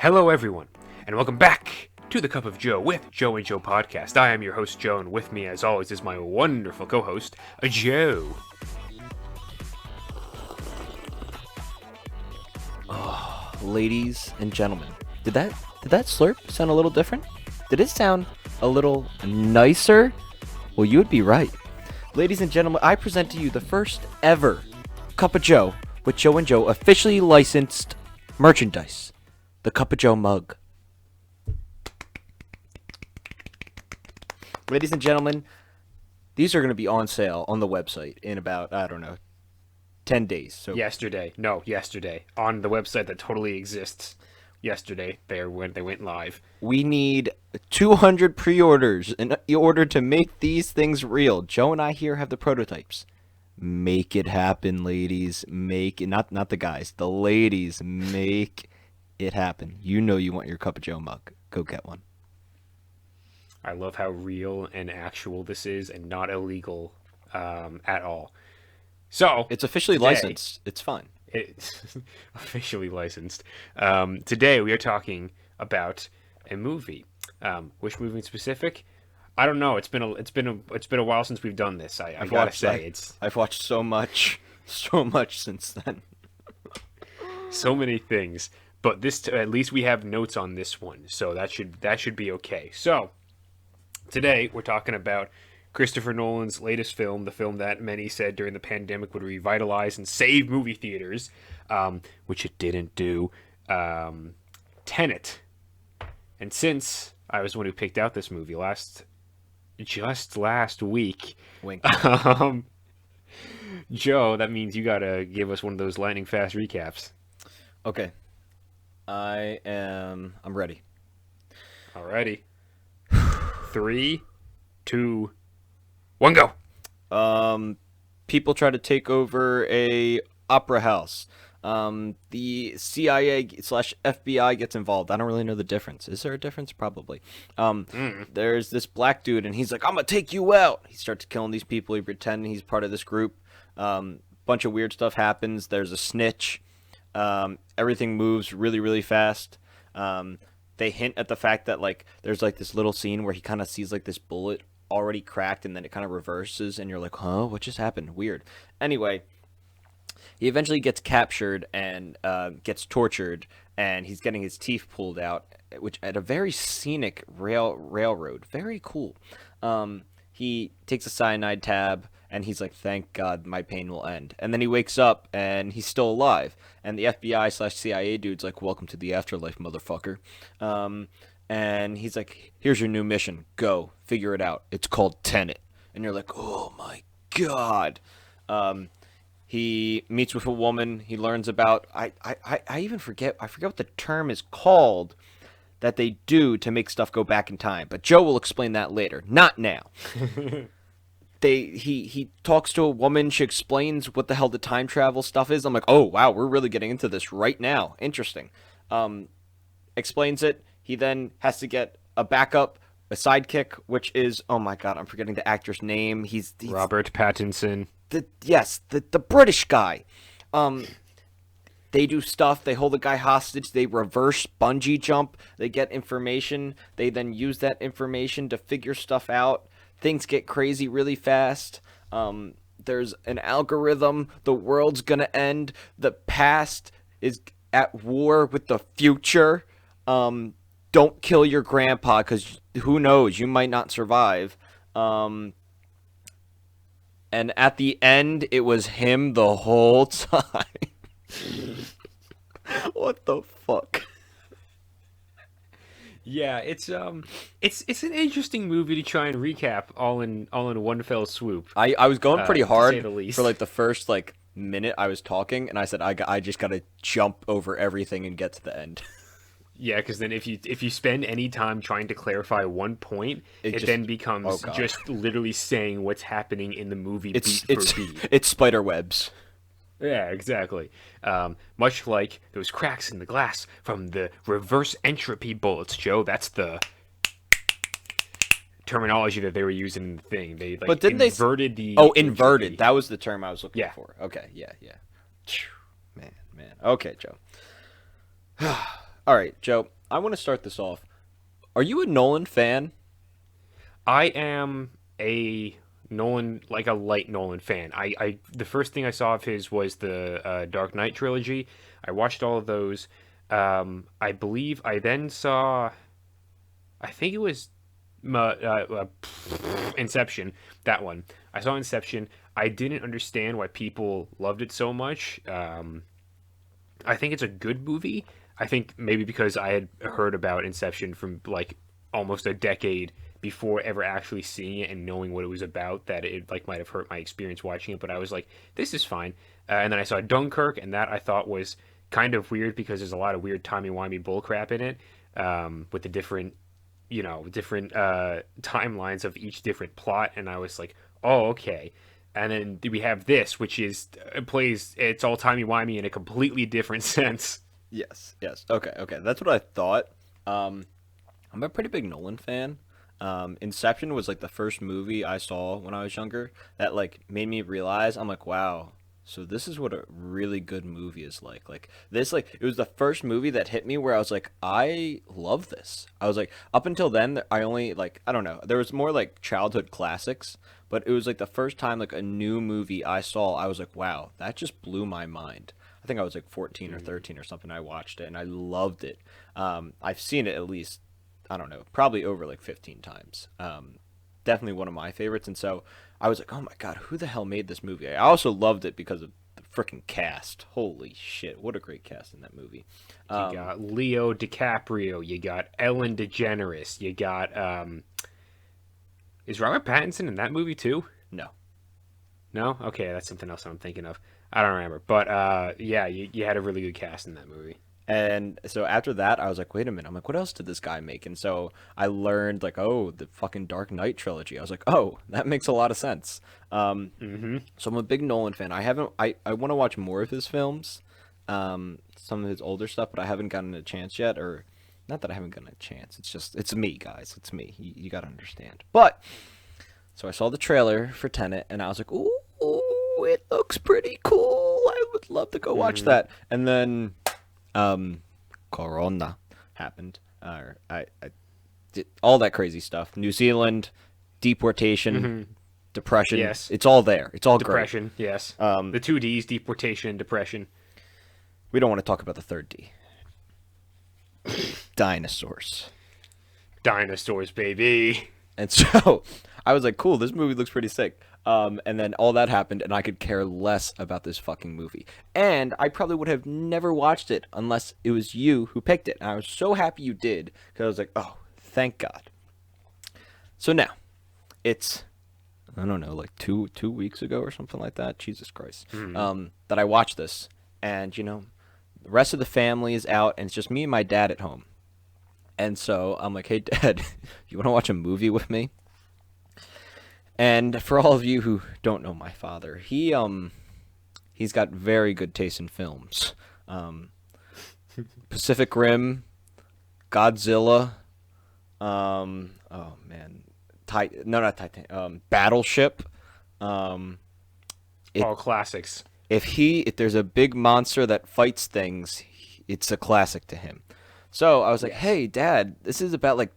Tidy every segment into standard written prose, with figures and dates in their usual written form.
Hello, everyone, and welcome back to the Cup of Joe with Joe and Joe podcast. I am your host, Joe, and with me, as always, is my wonderful co-host, Joe. Oh, ladies and gentlemen, did that slurp sound a little different? Did it sound a little nicer? Well, you would be right. Ladies and gentlemen, I present to you the first ever Cup of Joe with Joe and Joe officially licensed merchandise. The Cup of Joe mug. Ladies and gentlemen, these are going to be on sale on the website in about, 10 days. So Yesterday. On the website that totally exists. Yesterday, they went live. we need 200 pre-orders in order to make these things real. Joe and I here have the prototypes. Make it happen, ladies. Make it, not the guys, the ladies. Make it happen. You know you want your Cup of Joe mug. Go get one. I love how real and actual this is and not illegal at all. So, It's officially today- licensed. It's fine. It's officially licensed. Today we are talking about a movie. Which movie in specific? I don't know. It's been a while since we've done this. I gotta say, I've watched so much since then. so many things. But at least we have notes on this one, so that should be okay. So today we're talking about Christopher Nolan's latest film, the film that many said during the pandemic would revitalize and save movie theaters, which it didn't do. Tenet. And since I was the one who picked out this movie just last week, Wink. Joe, that means you gotta give us one of those lightning fast recaps. Okay. I'm ready. Alrighty. 3, 2, 1, go. People try to take over a opera house. The CIA / FBI gets involved. I don't really know the difference. Is there a difference? Probably. There's this black dude, and he's like, "I'm gonna take you out." He starts killing these people. He pretends he's part of this group. Bunch of weird stuff happens. There's a snitch. Everything moves really, really fast. They hint at the fact that there's this little scene where he kind of sees this bullet already cracked, and then it kind of reverses, and you're like, huh, what just happened? Weird. Anyway, he eventually gets captured and gets tortured, and he's getting his teeth pulled out, which at a very scenic railroad. Very cool. He takes a cyanide tab, and he's like, thank God my pain will end. And then he wakes up, and he's still alive. And the FBI / CIA dude's like, welcome to the afterlife, motherfucker. And he's like, here's your new mission. Go. Figure it out. It's called Tenet. And you're like, oh my God. He meets with a woman. He learns about, I even forget what the term is called that they do to make stuff go back in time. But Joe will explain that later. Not now. He talks to a woman. She explains what the hell the time travel stuff is. I'm like, oh wow, we're really getting into this right now. Interesting. Explains it. He then has to get a backup, a sidekick, which is, oh my God, I'm forgetting the actor's name. He's Robert Pattinson. The British guy. They do stuff. They hold the guy hostage. They reverse bungee jump. They get information. They then use that information to figure stuff out. Things get crazy really fast. There's an algorithm. The world's gonna end. The past is at war with the future. Don't kill your grandpa, because who knows? You might not survive. And at the end, it was him the whole time. What the fuck? Yeah, it's an interesting movie to try and recap all in one fell swoop. I was going pretty to hard say the least. for the first minute I was talking, and I said I just gotta jump over everything and get to the end. Yeah, because then if you spend any time trying to clarify one point, it then becomes just literally saying what's happening in the movie beat for beat. It's spider webs. Yeah, exactly. Much like those cracks in the glass from the reverse entropy bullets, Joe. That's the terminology that they were using in the thing. They but didn't inverted the inverted. entropy. That was the term I was looking Yeah. for. Okay, yeah. Man. Okay, Joe. All right, Joe. I want to start this off. Are you a Nolan fan? I am a Nolan, like a light Nolan fan. I the first thing I saw of his was the Dark Knight trilogy. I watched all of those. I believe I then saw, I think it was Inception. That one. I saw Inception. I didn't understand why people loved it so much. I think it's a good movie. I think maybe because I had heard about Inception from like almost a decade before ever actually seeing it and knowing what it was about, that it like might have hurt my experience watching it. But I was like, this is fine. And then I saw Dunkirk, and that I thought was kind of weird because there's a lot of weird timey-wimey bullcrap in it, with the different, different timelines of each different plot. And I was like, oh, okay. And then we have this, which is it's all timey-wimey in a completely different sense. Yes, yes. Okay, okay. That's what I thought. I'm a pretty big Nolan fan. Inception was like the first movie I saw when I was younger that like made me realize I'm like, wow, so this is what a really good movie is like. Like this, like it was the first movie that hit me where I was like, I love this. I was like, up until then, I only like I don't know. There was more like childhood classics, but it was like the first time like a new movie I saw. I was like, wow, that just blew my mind. I think I was like 14 or 13 or something. I watched it and I loved it. I've seen it at least, I don't know, probably over like 15 times. Definitely one of my favorites. And so I was like, oh my God, who the hell made this movie? I also loved it because of the freaking cast. Holy shit, what a great cast in that movie. You got Leo DiCaprio. You got Ellen DeGeneres. You got is Robert Pattinson in that movie too? No. No? Okay, that's something else I'm thinking of. I don't remember. But yeah, you had a really good cast in that movie. And so after that, I was like, wait a minute. I'm like, what else did this guy make? And so I learned, like, oh, the fucking Dark Knight trilogy. I was like, oh, that makes a lot of sense. So I'm a big Nolan fan. I want to watch more of his films, some of his older stuff, but I haven't gotten a chance yet. Or, not that I haven't gotten a chance. It's just, it's me, guys. It's me. You got to understand. But, so I saw the trailer for Tenet, and I was like, ooh, it looks pretty cool. I would love to go watch that. And then Corona happened. I did all that crazy stuff. New Zealand, deportation, depression. Yes. It's all there. It's all Depression, yes. The two Ds, deportation and depression. great. We don't want to talk about the third D. Dinosaurs. Dinosaurs, baby. And so I was like, cool, this movie looks pretty sick. And then all that happened, and I could care less about this fucking movie. And I probably would have never watched it unless it was you who picked it. And I was so happy you did, because I was like, oh, thank God. So now, it's, I don't know, like two weeks ago or something like that. Jesus Christ. That I watched this, and, you know, the rest of the family is out, and it's just me and my dad at home. And so I'm like, hey, Dad, you want to watch a movie with me? And for all of you who don't know my father, he's got very good taste in films. Pacific Rim, Godzilla, oh man, not Titan, Battleship. All classics. If there's a big monster that fights things, it's a classic to him. So I was like, hey, Dad, this is about like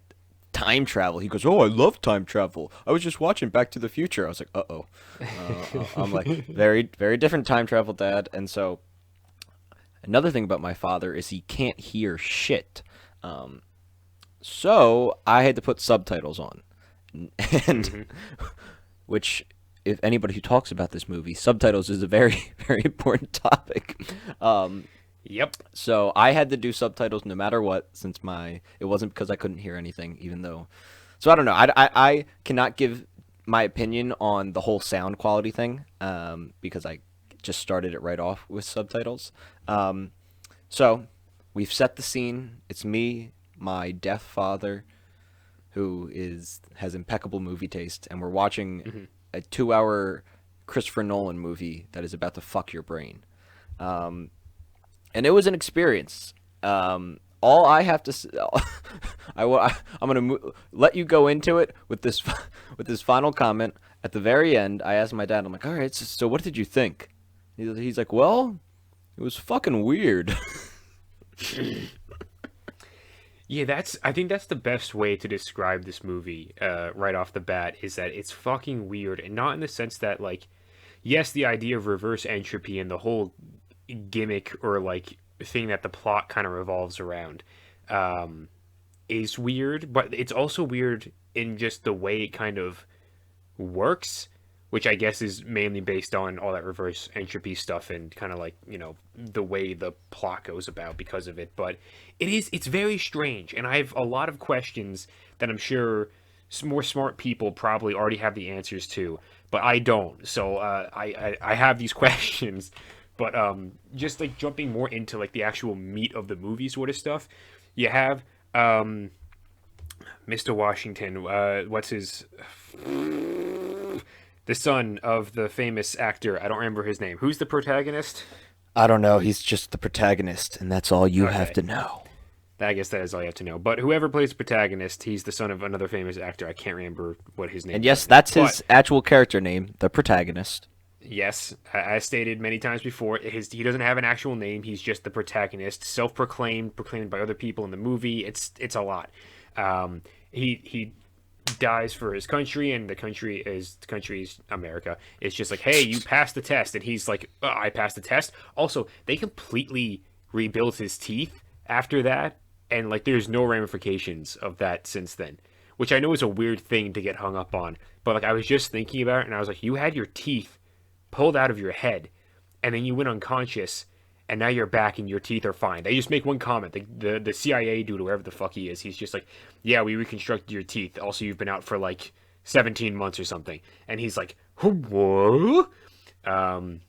time travel. He goes, oh, I love time travel. I was just watching Back to the Future. I was like, uh-oh. I'm like, very, very different time travel, Dad. And so another thing about my father is he can't hear shit. So I had to put subtitles on. And which, if anybody who talks about this movie, subtitles is a very, very important topic. Yep. So I had to do subtitles no matter what, since it wasn't because I couldn't hear anything, even though. So I don't know. I cannot give my opinion on the whole sound quality thing, because I just started it right off with subtitles. So we've set the scene. It's me, my deaf father, who has impeccable movie taste, and we're watching a 2-hour Christopher Nolan movie that is about to fuck your brain. And it was an experience. All I have to say, I'm going to let you go into it with this final comment. At the very end, I asked my dad, I'm like, all right, so what did you think? He's like, well, it was fucking weird. Yeah, I think that's the best way to describe this movie right off the bat is that it's fucking weird and not in the sense that like yes, the idea of reverse entropy and the whole gimmick or like thing that the plot kind of revolves around um, is weird, but it's also weird in just the way it kind of works, which I guess is mainly based on all that reverse entropy stuff and kind of like, the way the plot goes about because of it. But it's very strange. And I have a lot of questions that I'm sure some more smart people probably already have the answers to, but I don't. So I have these questions. But just like jumping more into like the actual meat of the movie sort of stuff, you have Mr. Washington. What's his the son of the famous actor. I don't remember his name. Who's the protagonist? I don't know. He's just the protagonist, and that's all you have Okay. to know. I guess that is all you have to know. But whoever plays the protagonist, he's the son of another famous actor. I can't remember what his name And is yes, right now. that's But his actual character name, the protagonist. yes, as stated many times before, he doesn't have an actual name. He's just the protagonist, self-proclaimed, proclaimed by other people in the movie. It's a lot. He dies for his country, and the country's America. It's just like, hey, you passed the test, and he's like, I passed the test. Also, they completely rebuilt his teeth after that, and like, there's no ramifications of that since then, which I know is a weird thing to get hung up on. But like, I was just thinking about it, and I was like, you had your teeth pulled out of your head, and then you went unconscious, and now you're back and your teeth are fine. They just make one comment. The CIA dude, whoever the fuck he is, he's just like, yeah, we reconstructed your teeth. Also, you've been out for like 17 months or something. And he's like, what? Um,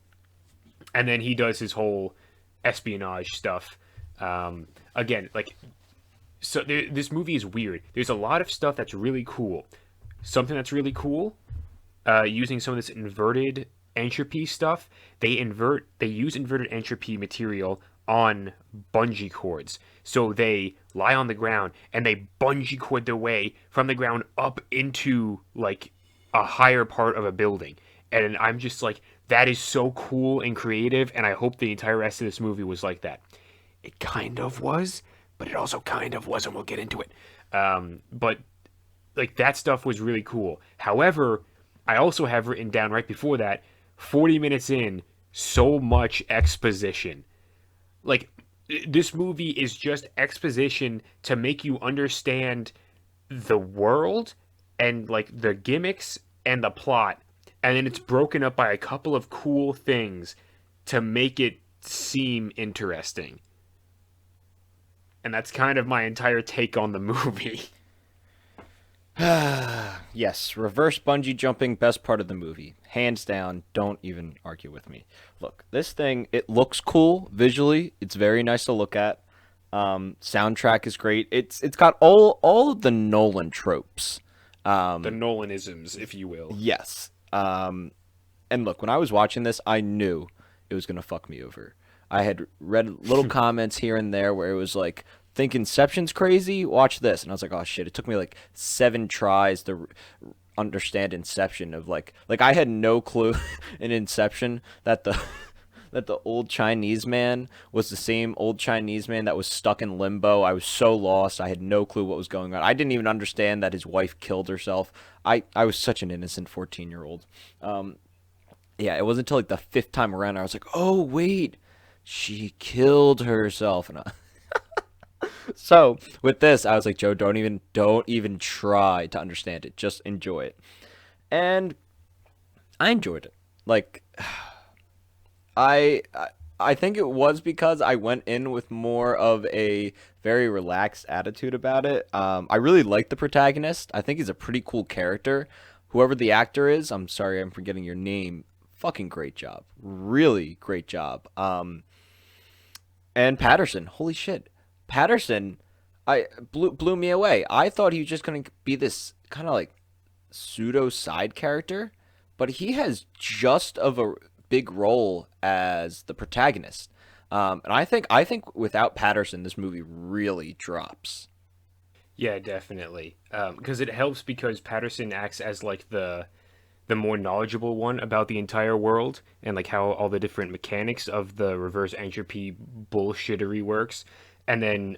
and then he does his whole espionage stuff. Again, like, so this movie is weird. There's a lot of stuff that's really cool. Something that's really cool using some of this inverted entropy stuff. They use inverted entropy material on bungee cords. So they lie on the ground and they bungee cord their way from the ground up into like a higher part of a building. And I'm just like, that is so cool and creative, and I hope the entire rest of this movie was like that. It kind of was, but it also kind of wasn't. We'll get into it. But like, that stuff was really cool. However, I also have written down right before that, 40 minutes in, so much exposition. Like, this movie is just exposition to make you understand the world and like the gimmicks and the plot, and then it's broken up by a couple of cool things to make it seem interesting. And that's kind of my entire take on the movie. Yes, reverse bungee jumping, best part of the movie. Hands down, don't even argue with me. Look, this thing, it looks cool visually. It's very nice to look at. Soundtrack is great. It's got all of the Nolan tropes. The Nolanisms, if you will. Yes. And look, when I was watching this, I knew it was gonna fuck me over. I had read little comments here and there where it was like, think Inception's crazy? Watch this. And I was like, oh shit, it took me like 7 tries to understand Inception of like I had no clue in Inception that the that the old Chinese man was the same old Chinese man that was stuck in limbo. I was so lost. I had no clue what was going on. I didn't even understand that his wife killed herself. I was such an innocent 14-year-old. Yeah, it wasn't until like the fifth time around I was like, oh wait, she killed herself. And so with this, I was like, Joe, don't even try to understand it. Just enjoy it. And I enjoyed it. Like I I think it was because I went in with more of a very relaxed attitude about it. I really like the protagonist. I think he's a pretty cool character. Whoever the actor is, I'm sorry, I'm forgetting your name. Fucking great job, really great job. And Patterson, holy shit, Patterson, I blew me away. I thought he was just gonna be this kind of like pseudo side character, but he has just of a big role as the protagonist. And I think without Patterson, this movie really drops. Yeah, definitely. Because it helps because Patterson acts as like the more knowledgeable one about the entire world and like how all the different mechanics of the reverse entropy bullshittery works. and then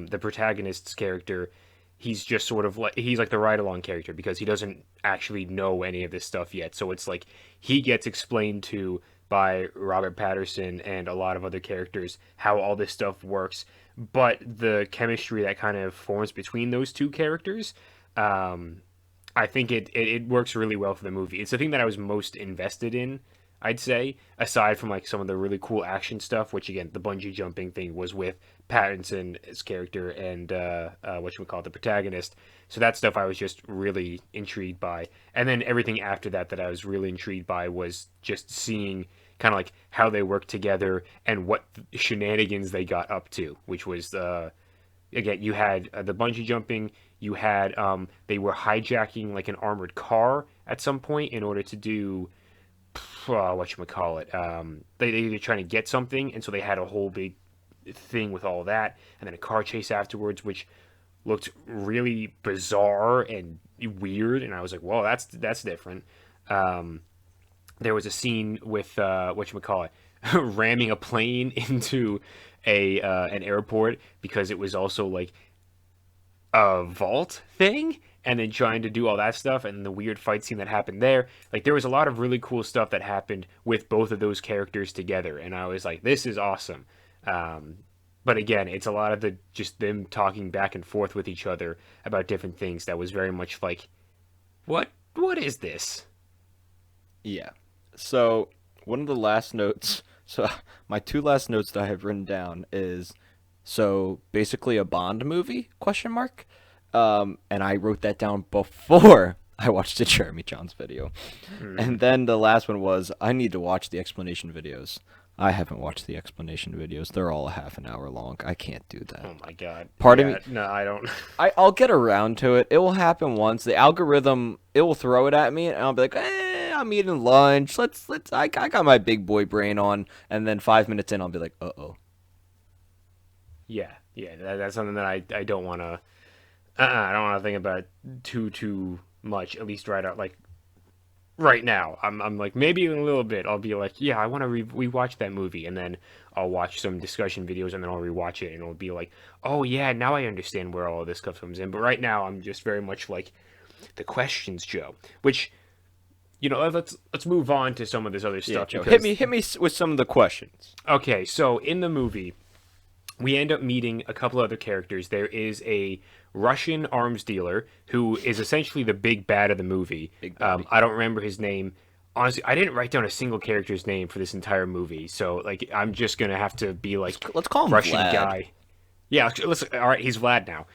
the protagonist's character, he's just sort of like he's like the ride along character because he doesn't actually know any of this stuff yet. So it's like he gets explained to by Robert Patterson and a lot of other characters how all this stuff works. But the chemistry that kind of forms between those two characters, I think it works really well for the movie. It's the thing that I was most invested in, I'd say, aside from like some of the really cool action stuff, which again, the bungee jumping thing was with Pattinson's character and whatchamacallit, the protagonist. So that stuff I was just really intrigued by. And then everything after that I was really intrigued by was just seeing kind of like how they work together and what shenanigans they got up to, which was again, you had the bungee jumping. You had they were hijacking like an armored car at some point in order to do whatchamacallit. They were trying to get something, and so they had a whole big thing with all that, and then a car chase afterwards, which looked really bizarre and weird. And I was like, "Whoa, that's different." There was a scene with whatchamacallit ramming a plane into a an airport because it was also like a vault thing, and then trying to do all that stuff and the weird fight scene that happened there. Like there was a lot of really cool stuff that happened with both of those characters together, and I was like, this is awesome. But again, it's a lot of the just them talking back and forth with each other about different things that was very much like, what is this? Yeah. So one of the last notes. So my two last notes that I have written down is so basically a Bond movie question mark. And I wrote that down before I watched the Jeremy Johns video. And then the last one was I need to watch the explanation videos. I haven't watched the explanation videos. They're all a half an hour long. I can't do that. Oh my god. Part of me. No, I don't. I'll get around to it. It will happen once. The algorithm, it will throw it at me, and I'll be like, I'm eating lunch. I got my big boy brain on, and then 5 minutes in, I'll be like, uh-oh. Yeah, that's something that I don't want to. I don't want to think about too much. At least right out like right now. I'm like maybe in a little bit I'll be like, yeah, I want to rewatch that movie, and then I'll watch some discussion videos, and then I'll rewatch it, and it'll be like, oh yeah, now I understand where all of this stuff comes in. But right now I'm just very much like the questions, Joe. Which let's move on to some of this other Yeah, stuff. Joe, Because, hit me with some of the questions. okay, so in the movie, we end up meeting a couple other characters. There is a Russian arms dealer who is essentially the big bad of the movie. Big baddie. I don't remember his name. Honestly, I didn't write down a single character's name for this entire movie, so like I'm just gonna have to be like Let's call him Russian Vlad. guy. Yeah, listen. All right, he's Vlad now.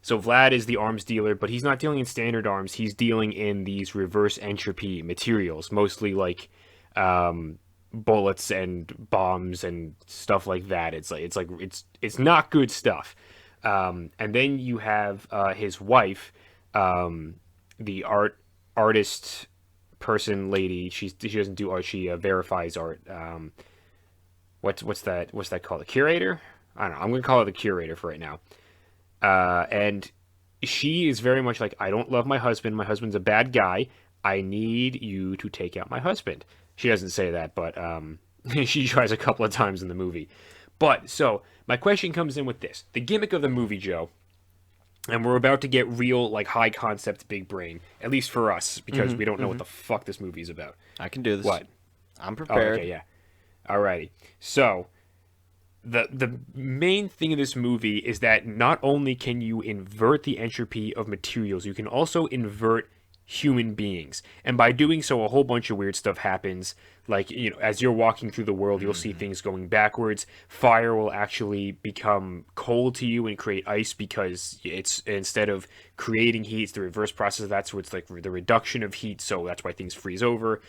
So Vlad is the arms dealer, but he's not dealing in standard arms. He's dealing in these reverse entropy materials, mostly like bullets and bombs and stuff like that. It's not good stuff. And then you have his wife, the artist person lady. She doesn't do art. She verifies art. What's that called? A curator? I don't know. I'm gonna call her the curator for right now. And she is very much like, I don't love my husband. My husband's a bad guy. I need you to take out my husband. She doesn't say that, but she tries a couple of times in the movie. But so my question comes in with this: the gimmick of the movie, Joe. And we're about to get real, like, high concept, big brain, at least for us, because we don't know what the fuck this movie's about. I can do this. What? I'm Oh, prepared. okay, yeah. Alrighty. So, the main thing of this movie is that not only can you invert the entropy of materials, you can also invert human beings. And by doing so, a whole bunch of weird stuff happens. Like, as you're walking through the world, you'll see things going backwards. Fire will actually become cold to you and create ice because it's, instead of creating heat, it's the reverse process of that. So it's like the reduction of heat. So that's why things freeze over.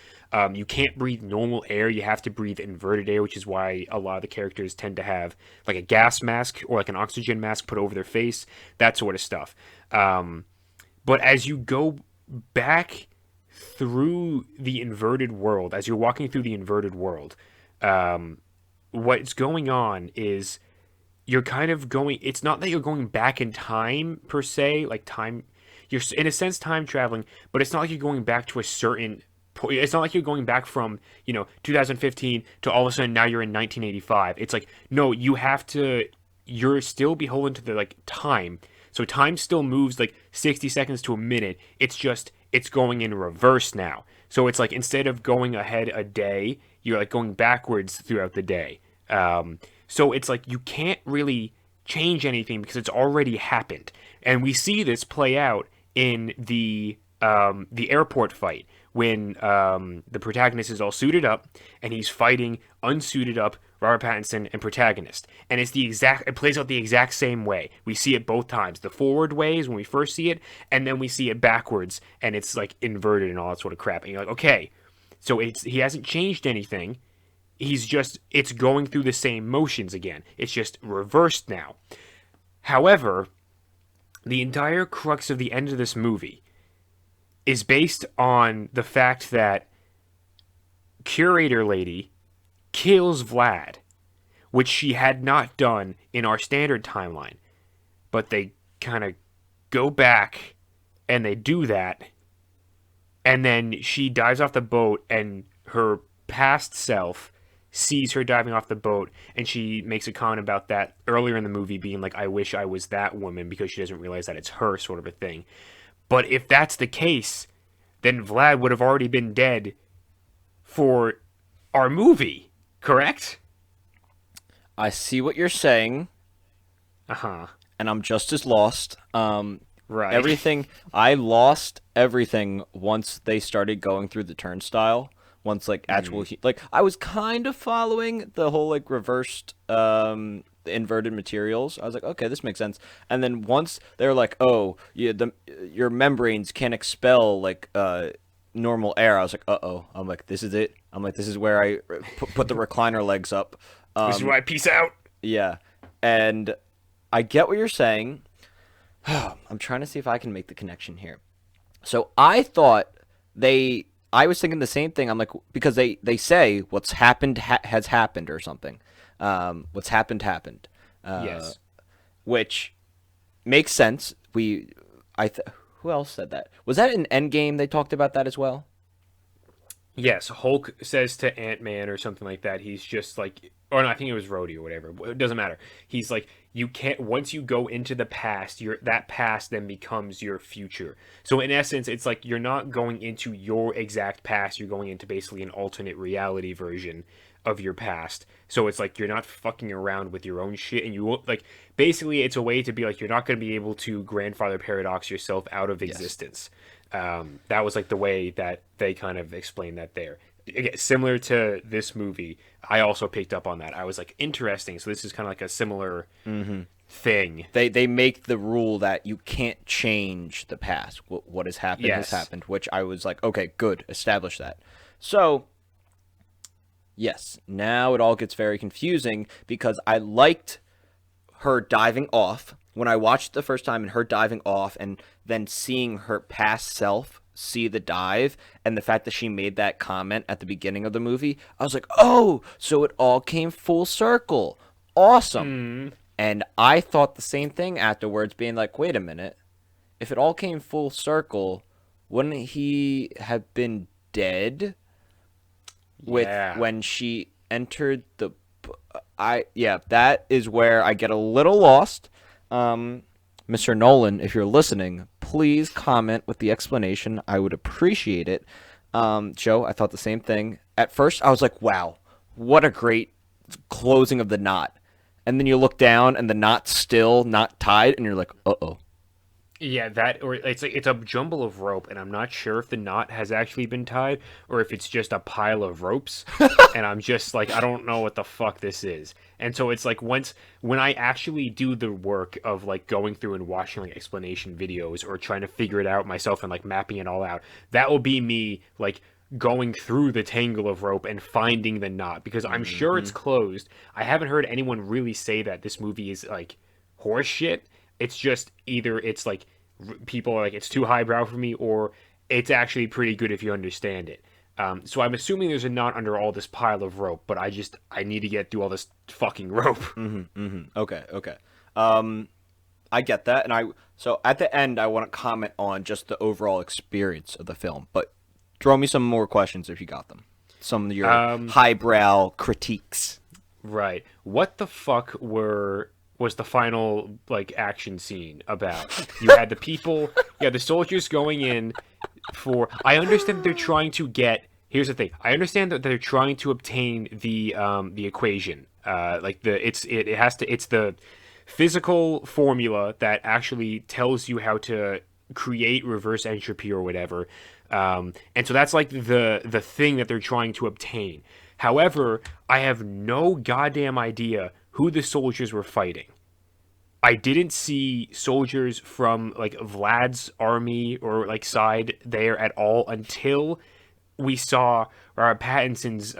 You can't breathe normal air. You have to breathe inverted air, which is why a lot of the characters tend to have like a gas mask or like an oxygen mask put over their face, that sort of stuff. But as you go back through the inverted world, as you're walking through the inverted world, what's going on is you're kind of going, it's not that you're going back in time per se, like time, you're in a sense time traveling, but it's not like you're going back to a certain point. It's not like you're going back from 2015 to all of a sudden now you're in 1985. It's like, no, you have to you're still beholden to the like time. So time still moves like 60 seconds to a minute. It's just it's going in reverse now. So it's like instead of going ahead a day, you're like going backwards throughout the day. So it's like you can't really change anything because it's already happened. And we see this play out in the airport fight when the protagonist is all suited up and he's fighting unsuited up Robert Pattinson and protagonist. And it plays out the exact same way. We see it both times. The forward way is when we first see it, and then we see it backwards and it's like inverted and all that sort of crap. And you're like, okay, so he hasn't changed anything. It's going through the same motions again. It's just reversed now. However, the entire crux of the end of this movie is based on the fact that Curator Lady kills Vlad, which she had not done in our standard timeline. But they kind of go back and they do that, and then she dives off the boat and her past self sees her diving off the boat, and she makes a comment about that earlier in the movie being like, I wish I was that woman, because she doesn't realize that it's her, sort of a thing. But if that's the case, then Vlad would have already been dead for our movie, correct? I see what you're saying. Uh-huh. And I'm just as lost. Right. Everything, I lost everything once they started going through the turnstile. Once like actual like I was kind of following the whole like reversed inverted materials. I was like, okay, this makes sense. And then once they're like, oh, yeah, your membranes can't expel like normal air. I was like, uh-oh. I'm like, this is it. I'm like, this is where I put the recliner legs up. This is where I peace out. Yeah. And I get what you're saying. I'm trying to see if I can make the connection here. So I thought I was thinking the same thing. I'm like, because they say what's happened has happened or something. What's happened happened. Yes. Which makes sense. Who else said that? Was that in Endgame? They talked about that as well. Yes, Hulk says to Ant-Man or something like that. He's just like, or no, I think it was Rhodey or whatever. It doesn't matter. He's like, you can't, once you go into the past, that past then becomes your future. So in essence, it's like you're not going into your exact past. You're going into basically an alternate reality version of your past. So it's like you're not fucking around with your own shit, and you won't, like, basically it's a way to be like, you're not going to be able to grandfather paradox yourself out of existence. That was like the way that they kind of explained that there. Again, similar to this movie, I also picked up on that. I was like, interesting. So this is kind of like a similar thing. They make the rule that you can't change the past. What has happened has happened, which I was like, okay, good, establish that. So, yes, now it all gets very confusing because I liked her diving off. When I watched it the first time and her diving off and then seeing her past self see the dive and the fact that she made that comment at the beginning of the movie, I was like, oh, so it all came full circle. Awesome. And I thought the same thing afterwards, being like, wait a minute. If it all came full circle, wouldn't he have been dead when she entered the... that is where I get a little lost. Mr. Nolan, if you're listening, please comment with the explanation. I would appreciate it. Joe, I thought the same thing. At first, I was like, wow, what a great closing of the knot. And then you look down and the knot's still not tied, and you're like, uh-oh. Yeah, that, or it's like, it's a jumble of rope, and I'm not sure if the knot has actually been tied or if it's just a pile of ropes. And I'm just like, I don't know what the fuck this is. And so it's like when I actually do the work of like going through and watching like explanation videos or trying to figure it out myself and like mapping it all out, that will be me like going through the tangle of rope and finding the knot, because I'm sure it's closed. I haven't heard anyone really say that this movie is like horse shit. It's just either it's like people are like, it's too highbrow for me, or it's actually pretty good if you understand it. So I'm assuming there's a knot under all this pile of rope, but I need to get through all this fucking rope. Okay. I get that, and so at the end I want to comment on just the overall experience of the film, but throw me some more questions if you got them. Some of your highbrow critiques. Right. What the fuck were was the final like action scene about. You had the people, you had the soldiers going in for. I understand that they're trying to get. Here's the thing. I understand that they're trying to obtain the equation. Like it's the physical formula that actually tells you how to create reverse entropy or whatever. And so that's like the thing that they're trying to obtain. However, I have no goddamn idea who the soldiers were fighting. I didn't see soldiers from like Vlad's army or like side there at all until we saw Pattinson's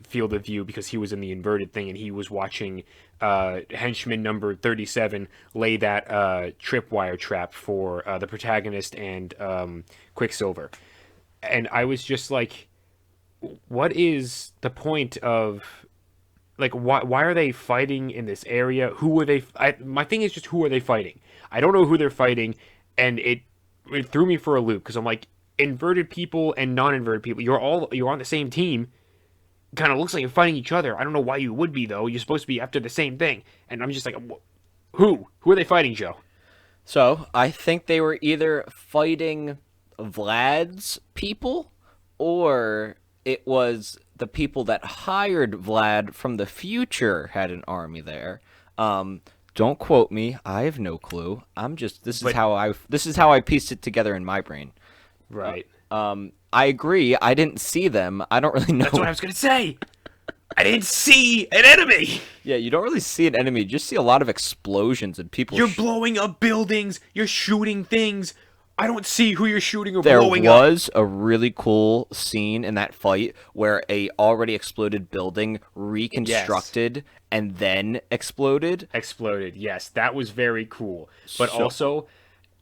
field of view, because he was in the inverted thing and he was watching henchman number 37 lay that tripwire trap for the protagonist and Quicksilver. And I was just like, what is the point of, like, why are they fighting in this area? Who are they? My thing is just, who are they fighting? I don't know who they're fighting, and it threw me for a loop, because I'm like, inverted people and non-inverted people, you're on the same team. Kind of looks like you're fighting each other. I don't know why you would be, though. You're supposed to be after the same thing. And I'm just like, who are they fighting, Joe? So I think they were either fighting Vlad's people, or it was the people that hired Vlad from the future had an army there. Don't quote me. I have no clue. This is how I pieced it together in my brain. Right. I agree. I didn't see them. I don't really know. That's what I was gonna say. I didn't see an enemy. Yeah, you don't really see an enemy. You just see a lot of explosions and people. You're blowing up buildings. You're shooting things. I don't see who you're shooting or blowing up. There was a really cool scene in that fight where a already exploded building reconstructed and then exploded. Exploded, yes. That was very cool. But also,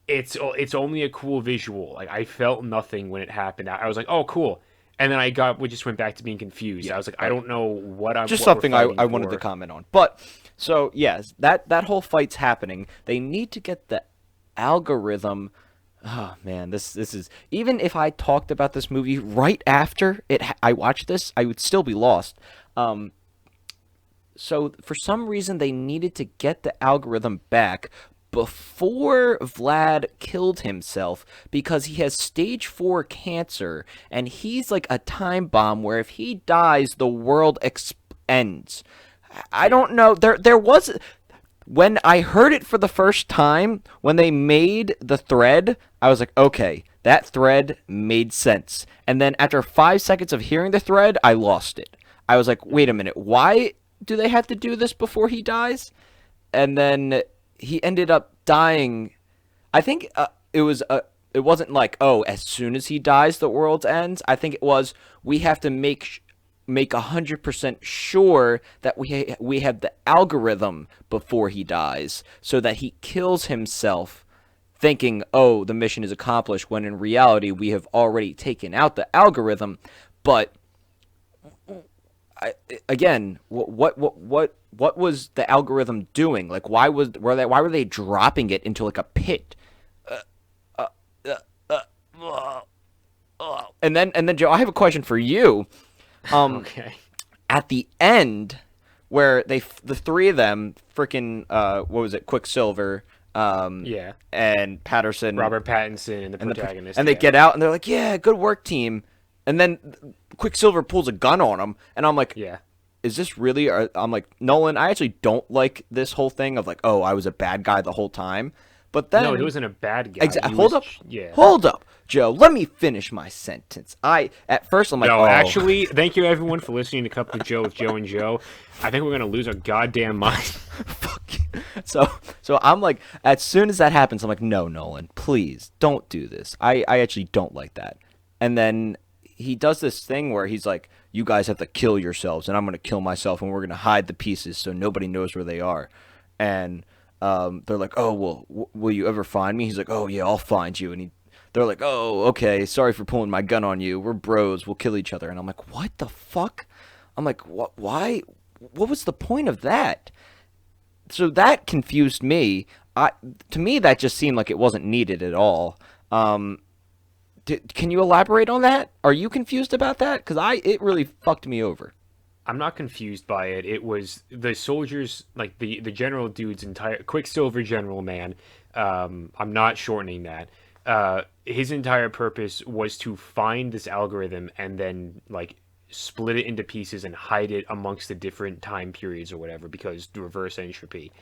it's only a cool visual. Like, I felt nothing when it happened. I was like, oh, cool. And then we just went back to being confused. Yeah, I was like, I don't know what I'm. Just something I wanted to comment on. But so yes, that whole fight's happening. They need to get the algorithm. Oh man, this is, even if I talked about this movie right after I watched this, I would still be lost. So for some reason they needed to get the algorithm back before Vlad killed himself, because he has stage 4 cancer and he's like a time bomb where if he dies the world ends. I don't know. There was, when I heard it for the first time, when they made the thread, I was like, okay, that thread made sense. And then after 5 seconds of hearing the thread, I lost it. I was like, wait a minute, why do they have to do this before he dies? And then he ended up dying. I think it wasn't like, oh, as soon as he dies, the world ends. I think it was, we have to make 100% sure that we have the algorithm before he dies, so that he kills himself thinking, oh, the mission is accomplished, when in reality we have already taken out the algorithm. But again, what was the algorithm doing? Like, why were they dropping it into like a pit? And then Joe, I have a question for you. Okay. At the end, where the three of them, freaking what was it, Quicksilver, and Patterson, Robert Pattinson, and the protagonist, and they get out and they're like, yeah, good work, team. And then Quicksilver pulls a gun on him, and I'm like, yeah, is this really? I'm like, Nolan, I actually don't like this whole thing of like, oh, I was a bad guy the whole time. But then, no, he wasn't a bad guy. Hold up, Joe. Let me finish my sentence. At first I'm like, no, oh. Actually, thank you everyone for listening to Cup of Joe with Joe and Joe. I think we're gonna lose our goddamn mind. Fuck. So I'm like, as soon as that happens, I'm like, no, Nolan, please don't do this. I actually don't like that. And then he does this thing where he's like, you guys have to kill yourselves, and I'm gonna kill myself, and we're gonna hide the pieces so nobody knows where they are. And they're like, oh, well, will you ever find me? He's like, oh, yeah, I'll find you. And they're like, oh, okay, sorry for pulling my gun on you. We're bros. We'll kill each other. And I'm like, what the fuck? I'm like, what? Why? What was the point of that? So that confused me. To me, that just seemed like it wasn't needed at all. Can you elaborate on that? Are you confused about that? Because it really fucked me over. I'm not confused by it. It was the soldiers, like the general dude's entire Quicksilver General Man. I'm not shortening that. His entire purpose was to find this algorithm and then like split it into pieces and hide it amongst the different time periods or whatever because the reverse entropy.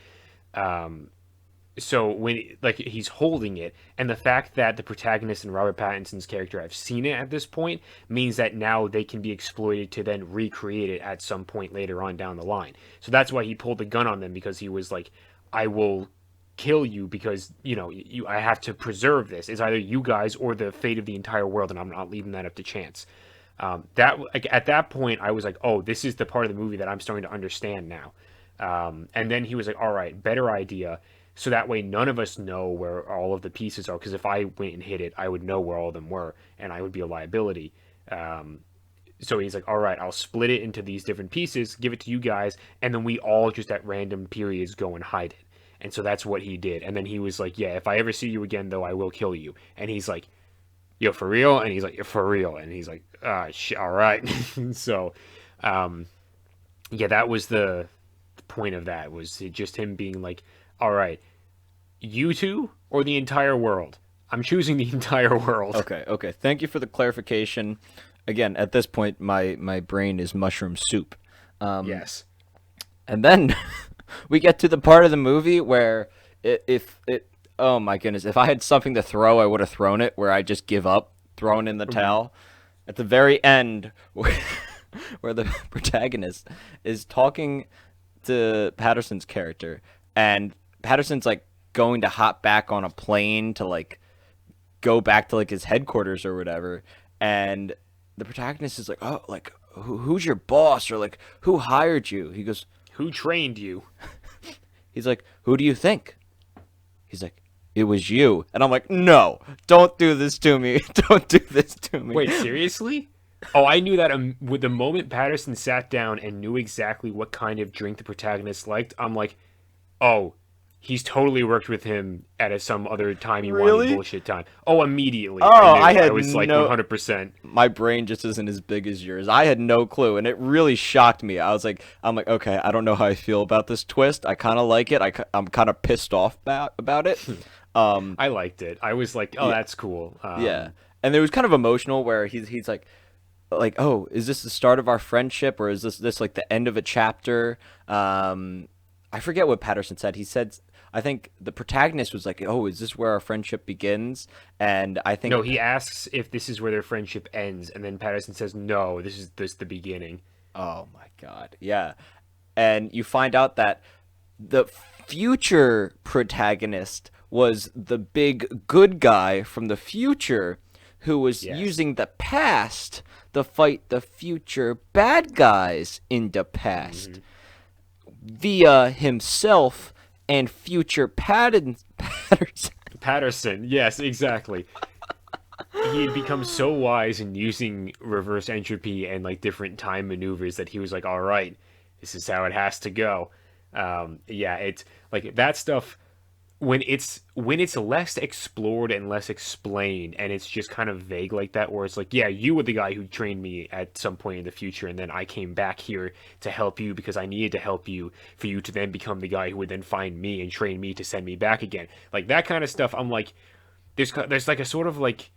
So when like he's holding it, and the fact that the protagonist and Robert Pattinson's character have seen it at this point means that now they can be exploited to then recreate it at some point later on down the line. So that's why he pulled the gun on them, because he was like, I will kill you because I have to preserve this. It's either you guys or the fate of the entire world, and I'm not leaving that up to chance. That like, at that point I was like, oh, this is the part of the movie that I'm starting to understand now. And then he was like, all right, better idea. So that way none of us know where all of the pieces are, because if I went and hit it, I would know where all of them were, and I would be a liability. So he's like, all right, I'll split it into these different pieces, give it to you guys, and then we all just at random periods go and hide it. And so that's what he did. And then he was like, yeah, if I ever see you again, though, I will kill you. And he's like, yo, for real? And he's like, you're for real. And he's like, all right. So, yeah, that was the point of that, was just him being like, all right, you two or the entire world? I'm choosing the entire world. Okay. Thank you for the clarification. Again, at this point, my brain is mushroom soup. Yes. And then we get to the part of the movie where oh my goodness, if I had something to throw, I would have thrown it, where I just give up, thrown in the towel. At the very end, where the protagonist is talking to Patterson's character, and Patterson's like going to hop back on a plane to like go back to like his headquarters or whatever, and the protagonist is like, oh, like who's your boss, or like who hired you? He goes, who trained you? He's like, who do you think? He's like, it was you. And I'm like, no, don't do this to me. Don't do this to me. Wait, seriously? Oh, I knew that with the moment Patterson sat down and knew exactly what kind of drink the protagonist liked. I'm like, oh, he's totally worked with him at some other timey-wimey Really? bullshit time. Oh, immediately. Oh, I was like 100%. My brain just isn't as big as yours. I had no clue, and it really shocked me. I'm like, okay, I don't know how I feel about this twist. I kind of like it. I'm kind of pissed off about it. I liked it. I was like, oh, Yeah. that's cool. Yeah, and it was kind of emotional, where he's like, oh, is this the start of our friendship, or is this like the end of a chapter? I forget what Patterson said. He said, I think the protagonist was like, oh, is this where our friendship begins? And I think No, he asks if this is where their friendship ends, and then Patterson says, no, this is the beginning. oh my God, yeah. And you find out that the future protagonist was the big good guy from the future, who was Yes. using the past to fight the future bad guys in the past via himself and future Patterson. Patterson, yes, exactly. He had become so wise in using reverse entropy and like different time maneuvers that he was like, all right, this is how it has to go. Yeah, it's like that stuff when it's less explored and less explained, and it's just kind of vague like that, where it's like, yeah, you were the guy who trained me at some point in the future, and then I came back here to help you because I needed to help you for you to then become the guy who would then find me and train me to send me back again. Like that kind of stuff. I'm like, there's like a sort of like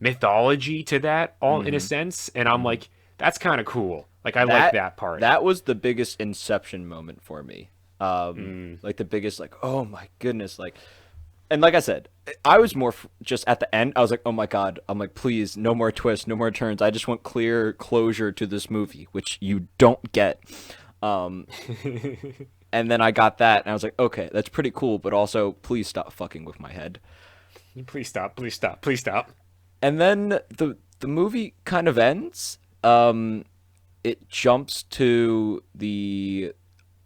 mythology to that all in a sense, and I'm like, that's kind of cool. Like I like that part. That was the biggest Inception moment for me. Like the biggest, like, oh my goodness, like, and like I said, I was more just at the end. I was like, oh my God. I'm like, please, no more twists, no more turns. I just want clear closure to this movie, which you don't get. And then I got that, and I was like, okay, that's pretty cool, but also, please stop fucking with my head. Please stop, please stop, please stop. And then the movie kind of ends. It jumps to the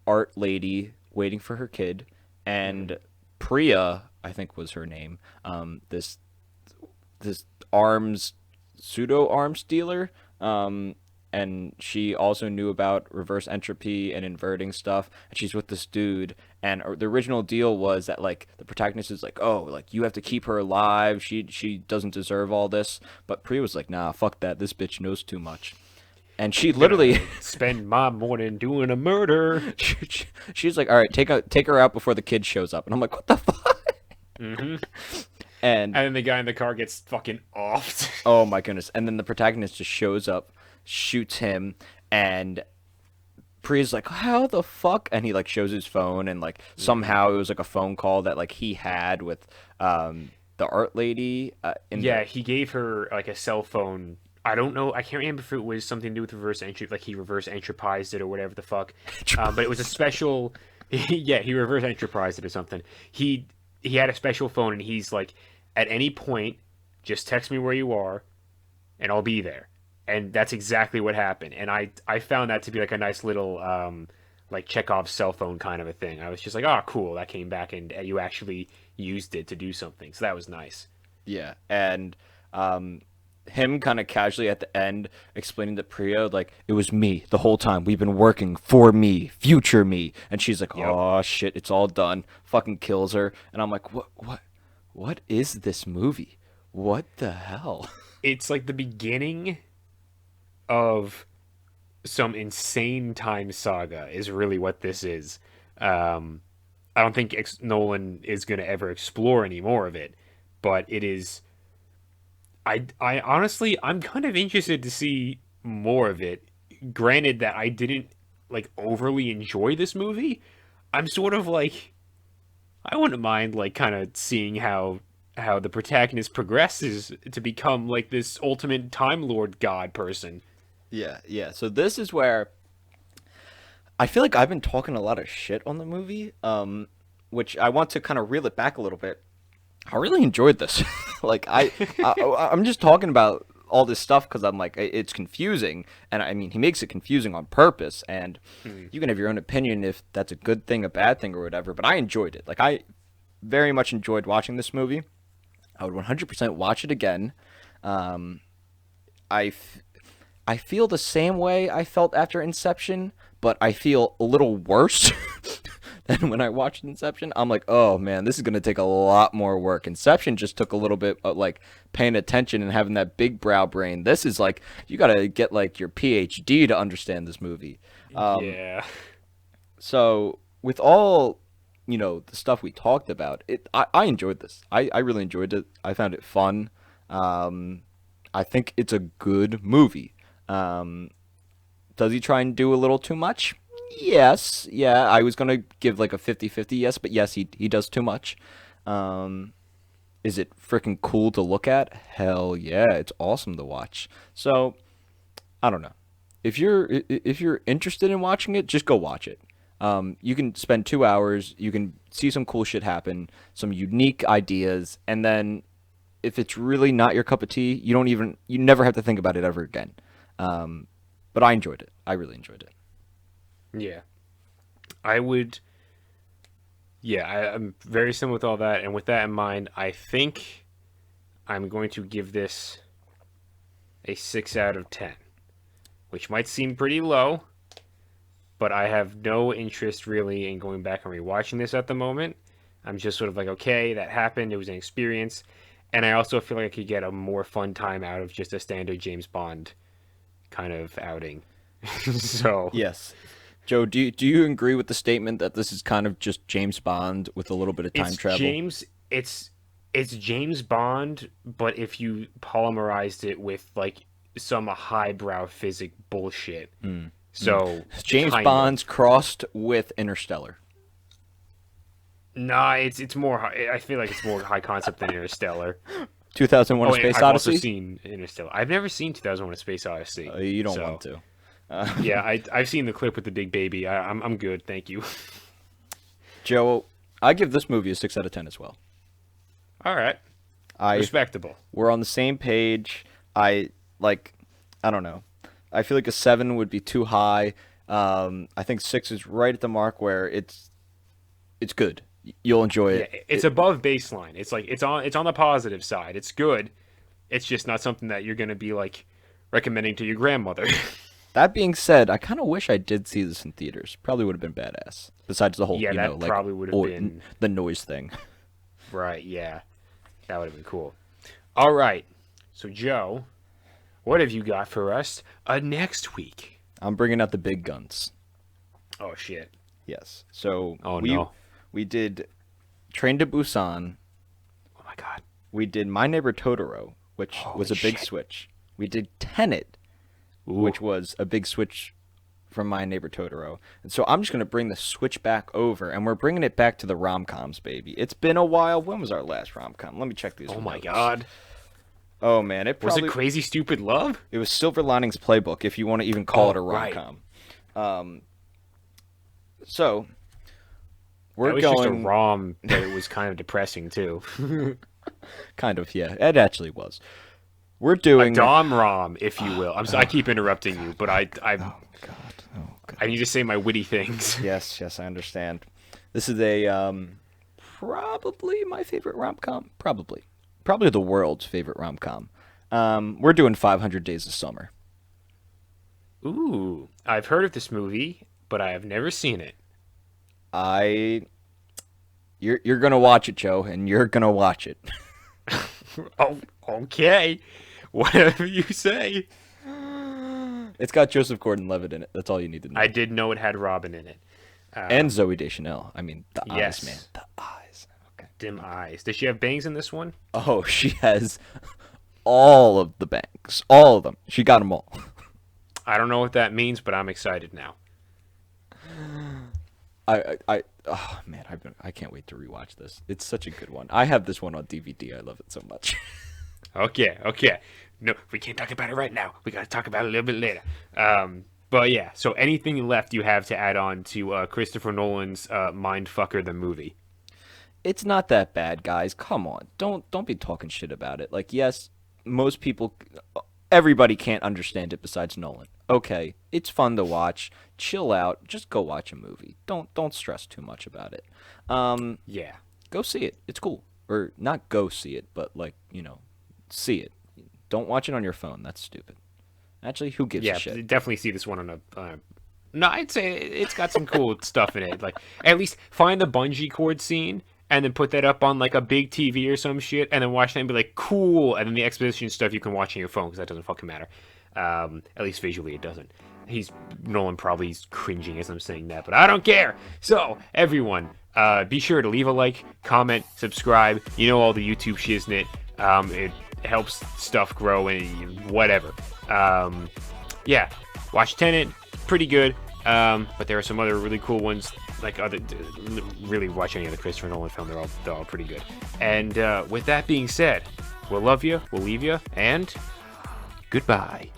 art lady waiting for her kid, and Priya, I think was her name. This pseudo arms dealer. And she also knew about reverse entropy and inverting stuff, and she's with this dude. And the original deal was that like the protagonist is like, oh, like you have to keep her alive. She doesn't deserve all this. But Priya was like, nah, fuck that. This bitch knows too much. And she literally spend my morning doing a murder. she's like, all right, take her out before the kid shows up. And I'm like, what the fuck? Mm-hmm. And then the guy in the car gets fucking offed. oh my goodness. And then the protagonist just shows up, shoots him, and Priya's like, how the fuck? And he like shows his phone, and like somehow it was like a phone call that like he had with the art lady. He gave her like a cell phone. I don't know. I can't remember if it was something to do with reverse entry, like he reverse enterprised it or whatever the fuck. But it was a special. Yeah, he reverse enterprised it or something. He had a special phone, and he's like, at any point, just text me where you are, and I'll be there. And that's exactly what happened. And I found that to be like a nice little like Chekhov's cell phone kind of a thing. I was just like, oh, cool, that came back and you actually used it to do something. So that was nice. Yeah, and him kind of casually at the end explaining to Priya like it was me the whole time. We've been working for me, future me. And she's like, oh shit, it's all done. Fucking kills her. And I'm like, what is this movie? What the hell? It's like the beginning of some insane time saga is really what this is. I don't think Nolan is going to ever explore any more of it, but it is. I honestly, I'm kind of interested to see more of it. Granted that I didn't like overly enjoy this movie, I'm sort of like, I wouldn't mind like kind of seeing how the protagonist progresses to become like this ultimate Time Lord god person. Yeah. So this is where I feel like I've been talking a lot of shit on the movie, which I want to kind of reel it back a little bit. I really enjoyed this. Like I'm just talking about all this stuff because I'm like it's confusing, and I mean he makes it confusing on purpose, and you can have your own opinion if that's a good thing, a bad thing, or whatever. But I enjoyed it. Like I very much enjoyed watching this movie. I would 100% watch it again. I feel the same way I felt after Inception, but I feel a little worse than when I watched Inception. I'm like, oh man, this is going to take a lot more work. Inception just took a little bit of like paying attention and having that big brow brain. This is like, you got to get like your PhD to understand this movie. Yeah. So with all, the stuff we talked about, I enjoyed this. I really enjoyed it. I found it fun. I think it's a good movie. Does he try and do a little too much? Yes. Yeah, I was going to give like a 50-50 yes, but yes, he does too much. Is it freaking cool to look at? Hell yeah, it's awesome to watch. So, I don't know. If you're interested in watching it, just go watch it. You can spend 2 hours, you can see some cool shit happen, some unique ideas, and then if it's really not your cup of tea, you never have to think about it ever again. But I enjoyed it. I really enjoyed it. Yeah. I would. Yeah, I'm very similar with all that. And with that in mind, I think I'm going to give this a 6 out of 10, which might seem pretty low, but I have no interest really in going back and rewatching this at the moment. I'm just sort of like, okay, that happened. It was an experience. And I also feel like I could get a more fun time out of just a standard James Bond kind of outing. So yes. Joe, do you agree with the statement that this is kind of just James Bond with a little bit of time travel? It's James Bond, but if you polymerized it with like some highbrow physics bullshit. So James Bond's crossed with Interstellar. Nah, it's more. I feel like it's more high concept than Interstellar. 2001: A Space I've Odyssey. also seen Interstellar. I've never seen 2001: A Space Odyssey. You don't want to. Yeah, I've seen the clip with the big baby. I'm good, thank you. Joe, I give this movie a 6 out of 10 as well. All right, respectable. We're on the same page. I don't know. I feel like a 7 would be too high. I think 6 is right at the mark where it's good. You'll enjoy it. Yeah, it's above baseline. It's like it's on the positive side. It's good. It's just not something that you're gonna be like recommending to your grandmother. That being said, I kind of wish I did see this in theaters. Probably would have been badass. Besides the whole, probably would have been the noise thing. Right. Yeah, that would have been cool. All right. So Joe, what have you got for us next week? I'm bringing out the big guns. Oh shit. Yes. So Oh no. we did Train to Busan. Oh my god. We did My Neighbor Totoro, which was a big shit. switch. We did Tenet, Ooh. which was a big switch from My Neighbor Totoro. And so I'm just going to bring the switch back over, and we're bringing it back to the rom-coms, baby. It's been a while. When was our last rom-com? Let me check these. Oh my notes. god. Oh, man. Was it Crazy Stupid Love? It was Silver Linings Playbook, if you want to even call it a right. rom-com. So, we're That was going... just a rom, but it was kind of depressing too. Kind of, yeah. It actually was. We're doing... A dom rom, if you will. I'm sorry, I keep interrupting you, but I Oh, God. I need to say my witty things. Yes, I understand. This is a probably my favorite rom-com. Probably the world's favorite rom-com. We're doing 500 Days of Summer. Ooh, I've heard of this movie, but I have never seen it. You're gonna watch it, Joe, and you're gonna watch it. Oh, okay. Whatever you say. It's got Joseph Gordon-Levitt in it. That's all you need to know. I did know it had Robin in it. And Zooey Deschanel. I mean, the Yes. eyes, man. The eyes. Okay. Dim eyes. Does she have bangs in this one? Oh, she has all of the bangs. All of them. She got them all. I don't know what that means, but I'm excited now. Oh man, I can't wait to rewatch this. It's such a good one. I have this one on DVD. I love it so much. Okay. No, we can't talk about it right now. We got to talk about it a little bit later. But yeah, so anything left you have to add on to Christopher Nolan's Mindfucker the movie? It's not that bad, guys. Come on. Don't be talking shit about it. Like, yes, most people, everybody can't understand it besides Nolan. Okay, it's fun to watch. Chill out. Just go watch a movie. Don't stress too much about it. Yeah. Go see it. It's cool. Or not go see it, but like, see it. Don't watch it on your phone. That's stupid. Actually, who gives a shit? Yeah, definitely see this one on a... no, I'd say it's got some cool stuff in it. Like, at least find the bungee cord scene and then put that up on like a big TV or some shit, and then watch that and be like, cool. And then the exposition stuff you can watch on your phone because that doesn't fucking matter. At least visually, it doesn't. Nolan probably is cringing as I'm saying that, but I don't care. So everyone, be sure to leave a like, comment, subscribe. You know all the YouTube shiznit. It helps stuff grow and whatever. Yeah, watch Tenet, pretty good. But there are some other really cool ones. Like really watch any of the Christopher Nolan film. They're all pretty good. And with that being said, we'll love you, we'll leave you, and goodbye.